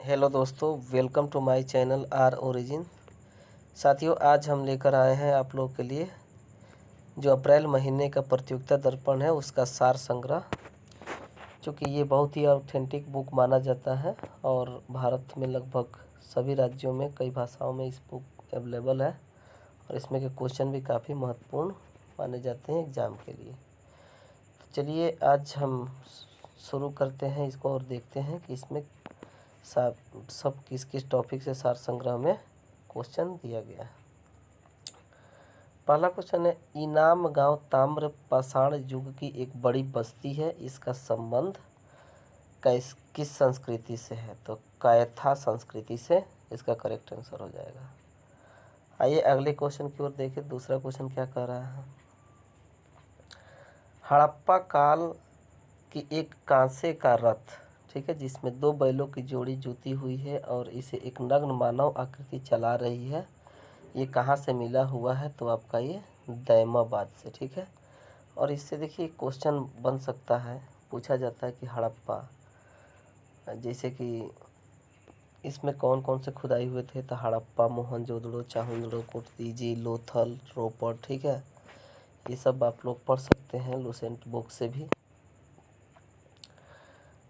Hello दोस्तों, welcome to my channel Our Origin. साथियों, आज हम लेकर आए हैं आप लोगों के लिए जो अप्रैल महीने का प्रतियोगिता दर्पण है उसका सार संग्रह। क्योंकि ये बहुत ही ऑथेंटिक बुक माना जाता है और भारत में लगभग सभी राज्यों में कई भाषाओं में इस बुक अवेलेबल है और इसमें के क्वेश्चन भी काफ़ी महत्वपूर्ण माने जाते हैं एग्ज़ाम के लिए। तो चलिए आज हम शुरू करते हैं इसको और देखते हैं कि इसमें सब किस किस टॉपिक से सार संग्रह में क्वेश्चन दिया गया है। पहला क्वेश्चन है, इनाम गांव ताम्र पाषाण युग की एक बड़ी बस्ती है, इसका संबंध किस संस्कृति से है? तो कायथा संस्कृति से इसका करेक्ट आंसर हो जाएगा। आइए अगले क्वेश्चन की ओर देखें। दूसरा क्वेश्चन क्या कह रहा है, हड़प्पा काल की एक कांसे का रथ, ठीक है, जिसमें दो बैलों की जोड़ी जुती हुई है और इसे एक नग्न मानव आकृति चला रही है, ये कहाँ से मिला हुआ है? तो आपका ये दैमाबाद से, ठीक है। और इससे देखिए क्वेश्चन बन सकता है, पूछा जाता है कि हड़प्पा, जैसे कि इसमें कौन कौन से खुदाई हुए थे? तो हड़प्पा, मोहनजोदड़ो, चाहुंडलो, कुर्तीजी, लोथल, रोपड़, ठीक है। ये सब आप लोग पढ़ सकते हैं लुसेंट बुक से भी।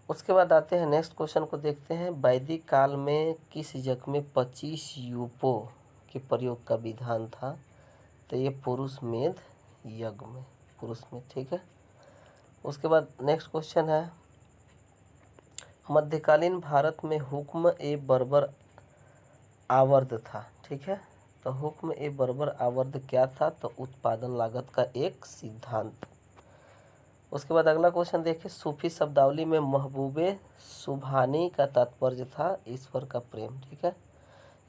उसके बाद आते हैं नेक्स्ट क्वेश्चन को देखते हैं, वैदिक काल में किस यज्ञ में 25 यूपों के प्रयोग का विधान था? तो ये पुरुष मेध यज्ञ में, पुरुष में, ठीक है। उसके बाद नेक्स्ट क्वेश्चन है, मध्यकालीन भारत में हुक्म ए बर्बर आवर्त था, ठीक है। तो हुक्म ए बर्बर आवर्त क्या था? तो उत्पादन लागत का एक सिद्धांत। उसके बाद अगला क्वेश्चन देखिए, सूफी शब्दावली में महबूबे सुभानी का तात्पर्य था ईश्वर का प्रेम, ठीक है।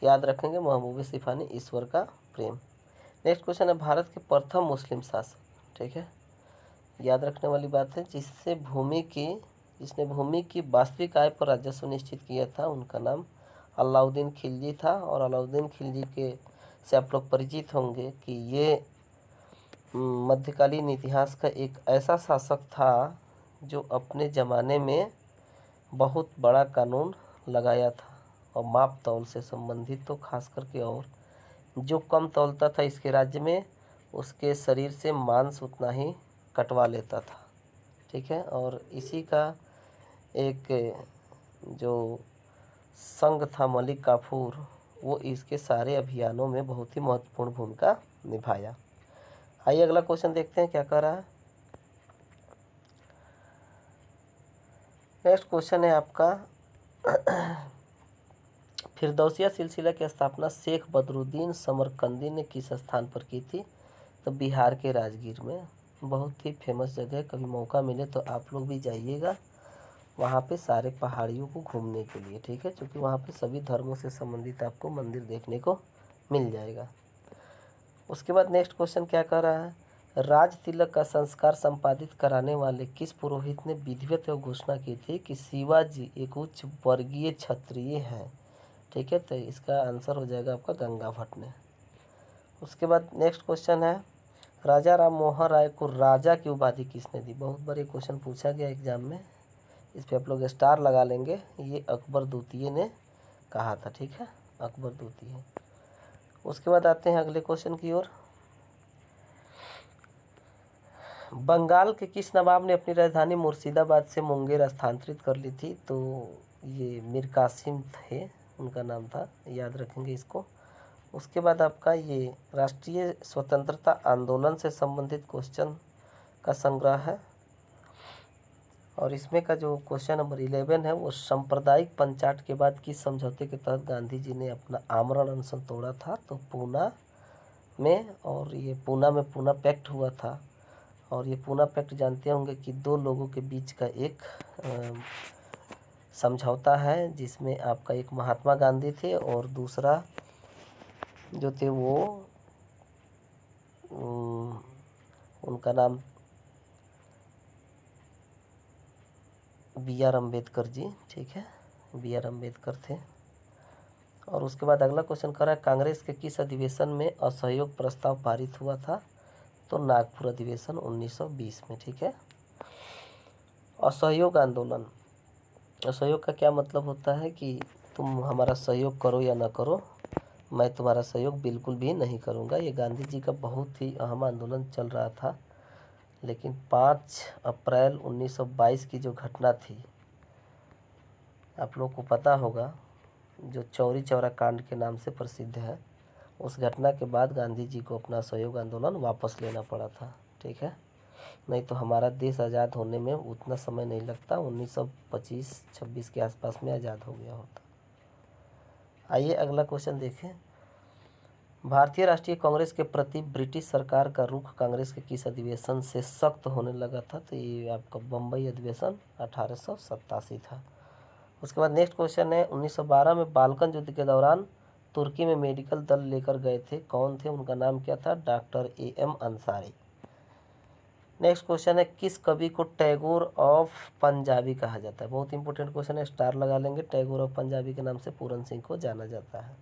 याद रखेंगे, महबूबे सुभानी ईश्वर का प्रेम। नेक्स्ट क्वेश्चन है, भारत के प्रथम मुस्लिम शासक, ठीक है, याद रखने वाली बात है, जिसने भूमि की वास्तविक आय पर राजस्व सुनिश्चित किया था, उनका नाम अलाउद्दीन खिलजी था। और अलाउद्दीन खिलजी के से आप लोग परिचित होंगे कि ये मध्यकालीन इतिहास का एक ऐसा शासक था जो अपने ज़माने में बहुत बड़ा कानून लगाया था और माप तौल से संबंधित तो खास करके, और जो कम तौलता था इसके राज्य में उसके शरीर से मांस उतना ही कटवा लेता था, ठीक है। और इसी का एक जो संघ था मलिक काफूर, वो इसके सारे अभियानों में बहुत ही महत्वपूर्ण भूमिका निभाया। आइए अगला क्वेश्चन देखते हैं क्या कह रहा है। नेक्स्ट क्वेश्चन है आपका, फिरदौसिया सिलसिला की स्थापना शेख बदरुद्दीन समरकंदी ने किस स्थान पर की थी? तो बिहार के राजगीर में, बहुत ही फेमस जगह, कभी मौका मिले तो आप लोग भी जाइएगा वहाँ पे सारे पहाड़ियों को घूमने के लिए, ठीक है, क्योंकि वहाँ पे सभी धर्मों से संबंधित आपको मंदिर देखने को मिल जाएगा। उसके बाद नेक्स्ट क्वेश्चन क्या कह रहा है, राज तिलक का संस्कार संपादित कराने वाले किस पुरोहित ने विधिवत घोषणा की थी कि शिवाजी एक उच्च वर्गीय क्षत्रिय हैं, ठीक है। तो इसका आंसर हो जाएगा आपका गंगा भट्ट ने। उसके बाद नेक्स्ट क्वेश्चन है, राजा राम मोहन राय को राजा की उपाधि किसने दी? बहुत बड़े क्वेश्चन पूछा गया एग्जाम में, इस पर आप लोग स्टार लगा लेंगे। ये अकबर द्वितीय ने कहा था, ठीक है, अकबर द्वितीय। उसके बाद आते हैं अगले क्वेश्चन की ओर, बंगाल के किस नवाब ने अपनी राजधानी मुर्शिदाबाद से मुंगेर स्थानांतरित कर ली थी? तो ये मीर कासिम थे, उनका नाम था, याद रखेंगे इसको। उसके बाद आपका ये राष्ट्रीय स्वतंत्रता आंदोलन से संबंधित क्वेश्चन का संग्रह है और इसमें का जो क्वेश्चन नंबर 11 है, वो सांप्रदायिक पंचाट के बाद किस समझौते के तहत गांधी जी ने अपना आमरण अनशन तोड़ा था? तो पूना में, और ये पूना में पूना पैक्ट हुआ था। और ये पूना पैक्ट जानते होंगे कि दो लोगों के बीच का एक समझौता है, जिसमें आपका एक महात्मा गांधी थे और दूसरा जो थे वो उनका नाम बी आर अम्बेडकर जी, ठीक है, बी आर अम्बेडकर थे। और उसके बाद अगला क्वेश्चन कर रहा है, कांग्रेस के किस अधिवेशन में असहयोग प्रस्ताव पारित हुआ था? तो नागपुर अधिवेशन 1920 में, ठीक है। असहयोग आंदोलन, असहयोग का क्या मतलब होता है कि तुम हमारा सहयोग करो या ना करो, मैं तुम्हारा सहयोग बिल्कुल भी नहीं करूँगा। ये गांधी जी का बहुत ही अहम आंदोलन चल रहा था, लेकिन 5 अप्रैल 1922 की जो घटना थी, आप लोग को पता होगा, जो चौरी चौरा कांड के नाम से प्रसिद्ध है, उस घटना के बाद गांधी जी को अपना सहयोग आंदोलन वापस लेना पड़ा था। ठीक है, नहीं तो हमारा देश आज़ाद होने में उतना समय नहीं लगता, 1925-26 के आसपास में आज़ाद हो गया होता। आइए अगला क्वेश्चन देखें। भारतीय राष्ट्रीय कांग्रेस के प्रति ब्रिटिश सरकार का रुख कांग्रेस के किस अधिवेशन से सख्त होने लगा था? तो ये आपका बम्बई अधिवेशन 1887 था। उसके बाद नेक्स्ट क्वेश्चन है, 1912 में बाल्कन युद्ध के दौरान तुर्की में मेडिकल दल लेकर गए थे, कौन थे? उनका नाम क्या था? Doctor AM Ansari. Next question है, किस कवि को टैगोर ऑफ पंजाबी कहा जाता है? बहुत इंपॉर्टेंट क्वेश्चन है, स्टार लगा लेंगे। टैगोर ऑफ पंजाबी के नाम से पूरन सिंह को जाना जाता है।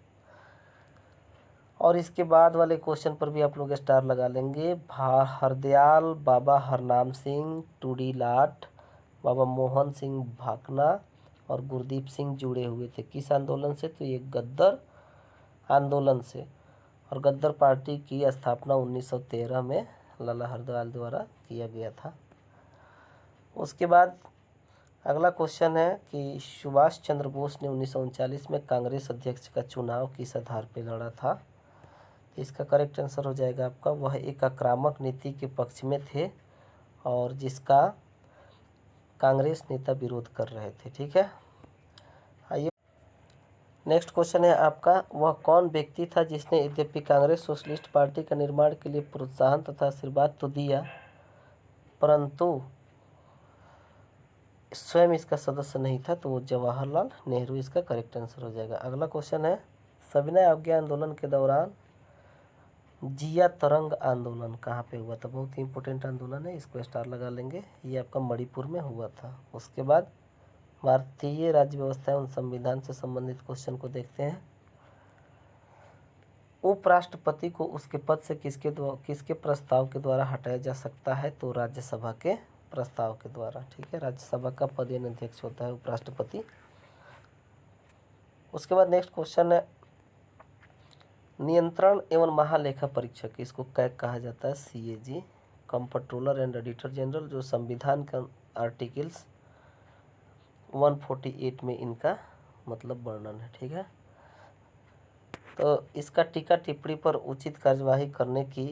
और इसके बाद वाले क्वेश्चन पर भी आप लोग स्टार लगा लेंगे। हरदयाल बाबा हरनाम सिंह टूडीलाट, बाबा मोहन सिंह भाकना और गुरदीप सिंह जुड़े हुए थे किस आंदोलन से? तो ये गद्दर आंदोलन से। और गद्दर पार्टी की स्थापना 1913 में लाला हरदयाल द्वारा किया गया था। उसके बाद अगला क्वेश्चन है कि सुभाष चंद्र बोस ने 1939 में कांग्रेस अध्यक्ष का चुनाव किस आधार पर लड़ा था? इसका करेक्ट आंसर हो जाएगा आपका, वह एक आक्रामक नीति के पक्ष में थे और जिसका कांग्रेस नेता विरोध कर रहे थे। ठीक है, आइए नेक्स्ट क्वेश्चन है आपका, वह कौन व्यक्ति था जिसने यद्यपि कांग्रेस सोशलिस्ट पार्टी का निर्माण के लिए प्रोत्साहन तथा आशीर्वाद तो दिया, परंतु स्वयं इसका सदस्य नहीं था? तो वो जवाहरलाल नेहरू इसका करेक्ट आंसर हो जाएगा। अगला क्वेश्चन है, सविनय अवज्ञा आंदोलन के दौरान जिया तरंग आंदोलन कहाँ पे हुआ था? बहुत ही इंपॉर्टेंट आंदोलन है, इसको स्टार लगा लेंगे। ये आपका मणिपुर में हुआ था। उसके बाद भारतीय राज्य व्यवस्था एवं संविधान से संबंधित क्वेश्चन को देखते हैं। उपराष्ट्रपति को उसके पद से किसके प्रस्ताव के द्वारा हटाया जा सकता है? तो राज्यसभा के प्रस्ताव के द्वारा। ठीक है, राज्यसभा का पदेन अध्यक्ष होता है उपराष्ट्रपति। उसके बाद नेक्स्ट क्वेश्चन है, नियंत्रण एवं महालेखा परीक्षक, इसको कैग कहा जाता है, CAG, comptroller and auditor general, जो संविधान का आर्टिकल्स 148 में इनका मतलब वर्णन है। ठीक है, तो इसका टीका टिप्पणी पर उचित कार्यवाही करने की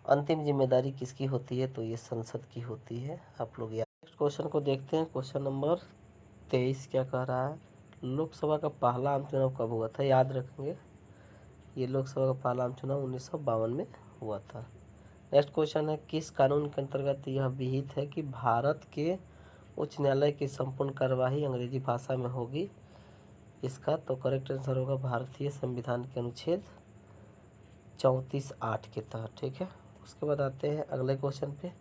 अंतिम जिम्मेदारी किसकी होती है? तो ये संसद की होती है। आप लोग नेक्स्ट क्वेश्चन को देखते हैं। क्वेश्चन नंबर 23 क्या कह रहा है, लोकसभा का पहला आम चुनाव कब हुआ था? याद रखेंगे, ये लोकसभा का पहला आम चुनाव 1952 में हुआ था। नेक्स्ट क्वेश्चन है, किस कानून के अंतर्गत यह विहित है कि भारत के उच्च न्यायालय की संपूर्ण कार्यवाही अंग्रेजी भाषा में होगी? इसका तो करेक्ट आंसर होगा भारतीय संविधान के अनुच्छेद 34(8) के तहत। ठीक है, उसके बाद आते हैं अगले क्वेश्चन पे।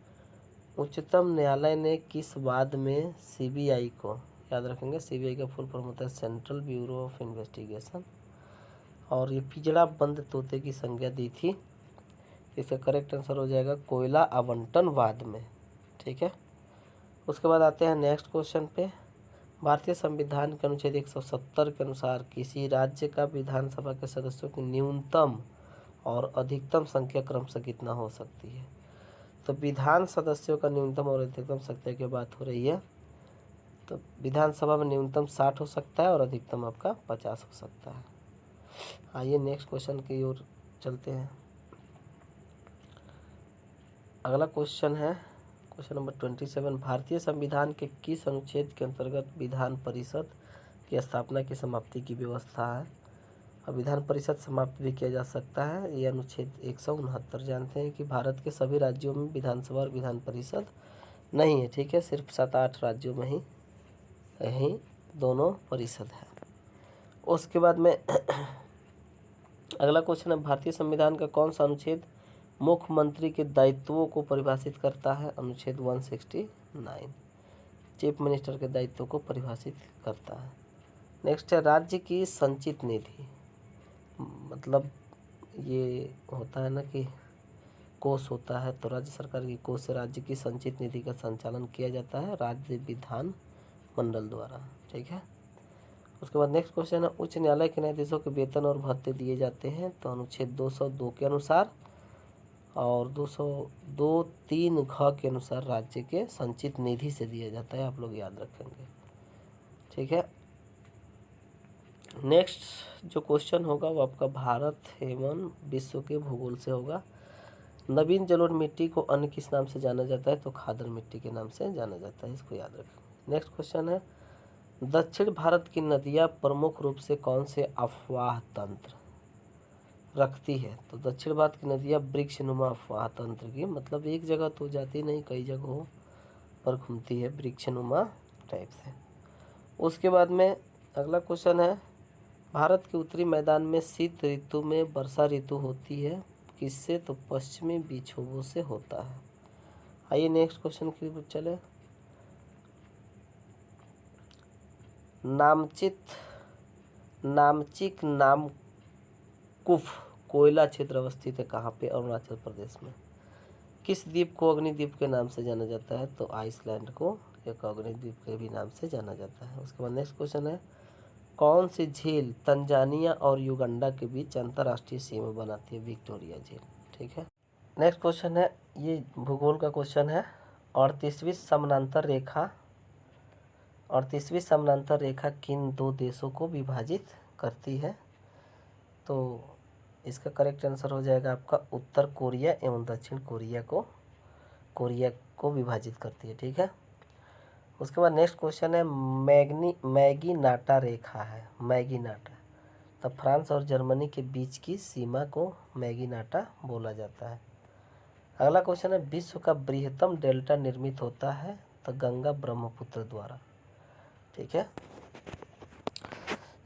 उच्चतम न्यायालय ने किस वाद में CBI को, याद रखेंगे CBI का फुल फॉर्म होता है सेंट्रल ब्यूरो ऑफ इन्वेस्टिगेशन, और ये पिजड़ा बंद तोते की संज्ञा दी थी? इसका करेक्ट आंसर हो जाएगा कोयला आवंटन वाद में। ठीक है, उसके बाद आते हैं नेक्स्ट क्वेश्चन पे। भारतीय संविधान के अनुच्छेद 170 के अनुसार किसी राज्य का विधानसभा के सदस्यों की न्यूनतम और अधिकतम संख्या क्रमशः कितना हो सकती है? तो विधान सदस्यों का न्यूनतम और अधिकतम संख्या की बात हो रही है, तो विधानसभा में न्यूनतम 60 हो सकता है और अधिकतम आपका 50 हो सकता है। आइए नेक्स्ट क्वेश्चन की ओर चलते हैं। अगला क्वेश्चन है क्वेश्चन नंबर 27, भारतीय संविधान के किस अनुच्छेद के अंतर्गत विधान परिषद की स्थापना की समाप्ति की व्यवस्था है? अब विधान परिषद समाप्त भी किया जा सकता है, ये अनुच्छेद 169 जानते हैं कि भारत के सभी राज्यों में विधानसभा और विधान परिषद नहीं है। ठीक है, सिर्फ 7-8 राज्यों में ही यही दोनों परिषद है। उसके बाद में अगला क्वेश्चन है, भारतीय संविधान का कौन सा अनुच्छेद मुख्यमंत्री के दायित्वों को परिभाषित करता है? अनुच्छेद 169 चीफ मिनिस्टर के दायित्वों को परिभाषित करता है। नेक्स्ट है, राज्य की संचित निधि, मतलब ये होता है ना कि कोष होता है, तो राज्य सरकार की कोष से राज्य की संचित निधि का संचालन किया जाता है राज्य विधान मंडल द्वारा। ठीक है, उसके बाद नेक्स्ट क्वेश्चन है, उच्च न्यायालय के न्यायाधीशों के वेतन और भत्ते दिए जाते हैं तो अनुच्छेद 202 के अनुसार और 202(3) के अनुसार राज्य के संचित निधि से दिया जाता है, आप लोग याद रखेंगे। ठीक है, नेक्स्ट जो क्वेश्चन होगा वो आपका भारत एवं विश्व के भूगोल से होगा। नवीन जलोढ़ मिट्टी को अन्य किस नाम से जाना जाता है तो खादर मिट्टी के नाम से जाना जाता है, इसको याद रखें। नेक्स्ट क्वेश्चन है, दक्षिण भारत की नदियाँ प्रमुख रूप से कौन से अफवाह तंत्र रखती है तो दक्षिण भारत की नदियाँ वृक्षनुमा अफवाह तंत्र की, मतलब एक जगह तो जाती नहीं, कई जगहों पर घूमती है वृक्षनुमा टाइप से। उसके बाद में अगला क्वेश्चन है, भारत के उत्तरी मैदान में शीत ऋतु में वर्षा ऋतु होती है किससे तो पश्चिमी विक्षोभों से होता है। आइए नेक्स्ट क्वेश्चन की ओर चले। नामचिक नामकुफ कोयला क्षेत्र अवस्थित है कहाँ पे, अरुणाचल प्रदेश में। किस द्वीप को अग्निद्वीप के नाम से जाना जाता है तो आइसलैंड को एक अग्निद्वीप के भी नाम से जाना जाता है। उसके बाद नेक्स्ट क्वेश्चन है, कौन सी झील तंजानिया और युगांडा के बीच अंतर्राष्ट्रीय सीमा बनाती है, विक्टोरिया झील। ठीक है, नेक्स्ट क्वेश्चन है, ये भूगोल का क्वेश्चन है, 38वीं समानांतर रेखा किन दो देशों को विभाजित करती है तो इसका करेक्ट आंसर हो जाएगा आपका उत्तर कोरिया एवं दक्षिण कोरिया को विभाजित करती है। ठीक है, उसके बाद नेक्स्ट क्वेश्चन है, मैगीनाटा रेखा है, मैगीनाटा तो फ्रांस और जर्मनी के बीच की सीमा को मैगीनाटा बोला जाता है। अगला क्वेश्चन है, विश्व का बृहत्तम डेल्टा निर्मित होता है तो गंगा ब्रह्मपुत्र द्वारा। ठीक है,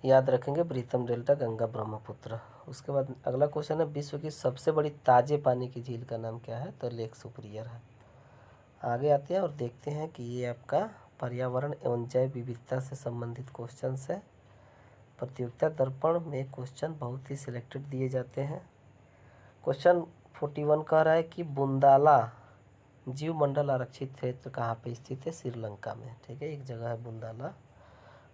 याद रखेंगे बृहत्तम डेल्टा गंगा ब्रह्मपुत्र। उसके बाद अगला क्वेश्चन है, विश्व की सबसे बड़ी ताजे पानी की झील का नाम क्या है तो लेक सुपीरियर है। आगे आते हैं और देखते हैं कि ये आपका पर्यावरण एवं जैव विविधता से संबंधित क्वेश्चन है। प्रतियोगिता दर्पण में क्वेश्चन बहुत ही सिलेक्टेड दिए जाते हैं। क्वेश्चन 41 कह रहा है कि बुंदाला जीव मंडल आरक्षित क्षेत्र कहाँ पे स्थित है, श्रीलंका में। ठीक है, एक जगह है बुंदाला,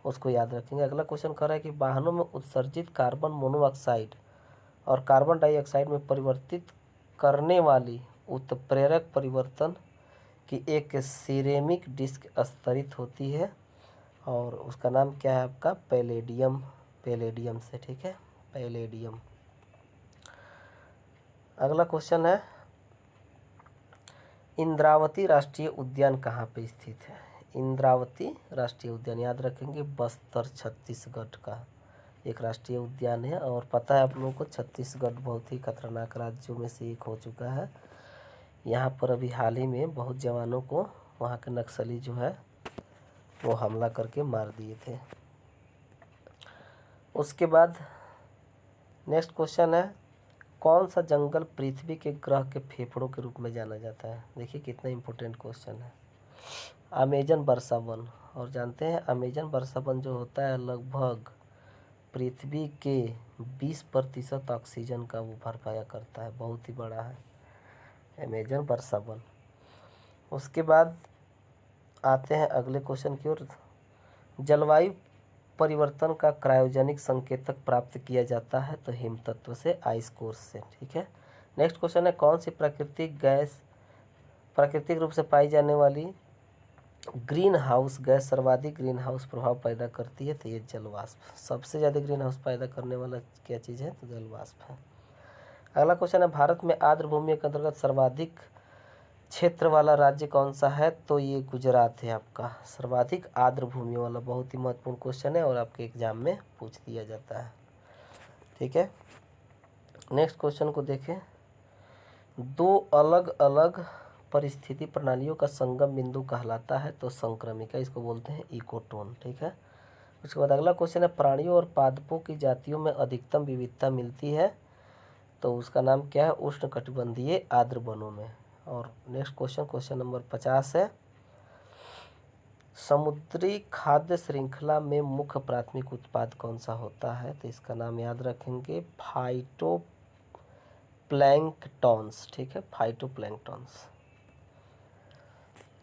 उसको याद रखेंगे। अगला क्वेश्चन कह रहा है कि वाहनों में उत्सर्जित कार्बन मोनोऑक्साइड और कार्बन डाइऑक्साइड में परिवर्तित करने वाली उत्प्रेरक परिवर्तन की एक सिरेमिक डिस्क स्तरित होती है और उसका नाम क्या है आपका पैलेडियम से। ठीक है, पैलेडियम। अगला क्वेश्चन है, इंद्रावती राष्ट्रीय उद्यान कहाँ पे स्थित है। इंद्रावती राष्ट्रीय उद्यान याद रखेंगे बस्तर छत्तीसगढ़ का एक राष्ट्रीय उद्यान है और पता है आप लोगों को छत्तीसगढ़ बहुत ही खतरनाक राज्यों में से एक हो चुका है। यहाँ पर अभी हाल ही में बहुत जवानों को वहाँ के नक्सली जो है वो हमला करके मार दिए थे। उसके बाद नेक्स्ट क्वेश्चन है, कौन सा जंगल पृथ्वी के ग्रह के फेफड़ों के रूप में जाना जाता है। देखिए कितना इम्पोर्टेंट क्वेश्चन है। अमेजन वर्षा वन, और जानते हैं अमेजन वर्षा वन जो होता है लगभग पृथ्वी के 20% ऑक्सीजन का वो भरपाया करता है, बहुत ही बड़ा है अमेजन वर्षा वन। उसके बाद आते हैं अगले क्वेश्चन की ओर, जलवायु परिवर्तन का क्रायोजेनिक संकेतक प्राप्त किया जाता है तो हिम तत्व से, आइस कोर्स से। ठीक है, नेक्स्ट क्वेश्चन है, कौन सी प्राकृतिक रूप से पाई जाने वाली ग्रीन हाउस गैस सर्वाधिक ग्रीन हाउस प्रभाव पैदा करती है तो ये जलवाष्प। सबसे ज़्यादा ग्रीन हाउस पैदा करने वाला क्या चीज़ है तो जलवाष्प है। अगला क्वेश्चन है, भारत में आर्द्र भूमि के अंतर्गत सर्वाधिक क्षेत्र वाला राज्य कौन सा है तो ये गुजरात है आपका, सर्वाधिक आर्द्र भूमि वाला। बहुत ही महत्वपूर्ण क्वेश्चन है और आपके एग्जाम में पूछ दिया जाता है। ठीक है, नेक्स्ट क्वेश्चन को देखें, दो अलग अलग परिस्थिति प्रणालियों का संगम बिंदु कहलाता है तो संक्रमिका, इसको बोलते हैं इकोटोन। ठीक है, उसके बाद अगला क्वेश्चन है, प्राणियों और पादपों की जातियों में अधिकतम विविधता मिलती है तो उसका नाम क्या है, उष्णकटिबंधीय आर्द्र वनों में। और नेक्स्ट क्वेश्चन नंबर 50 है, समुद्री खाद्य श्रृंखला में मुख्य प्राथमिक उत्पाद कौन सा होता है तो इसका नाम याद रखेंगे फाइटोप्लैंक्टन्स। ठीक है, फाइटोप्लैंक्टन्स।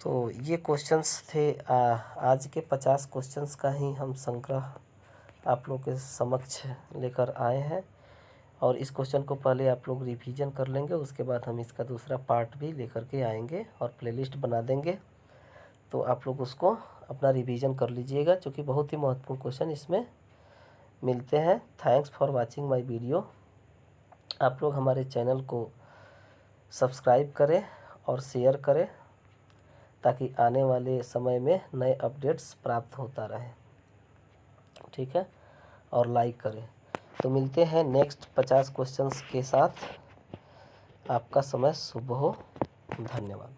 तो ये क्वेश्चंस थे आज के 50 क्वेश्चंस का ही हम संग्रह आप लोग के समक्ष लेकर आए हैं। और इस क्वेश्चन को पहले आप लोग रिवीजन कर लेंगे, उसके बाद हम इसका दूसरा पार्ट भी लेकर के आएंगे और प्लेलिस्ट बना देंगे। तो आप लोग उसको अपना रिवीजन कर लीजिएगा, क्योंकि बहुत ही महत्वपूर्ण क्वेश्चन इसमें मिलते हैं। Thanks for watching my video. आप लोग हमारे चैनल को सब्सक्राइब करें और शेयर करें, ताकि आने वाले समय में नए अपडेट्स प्राप्त होता रहे, ठीक है। और लाइक करें। तो मिलते हैं नेक्स्ट 50 क्वेश्चंस के साथ। आपका समय शुभ हो। धन्यवाद।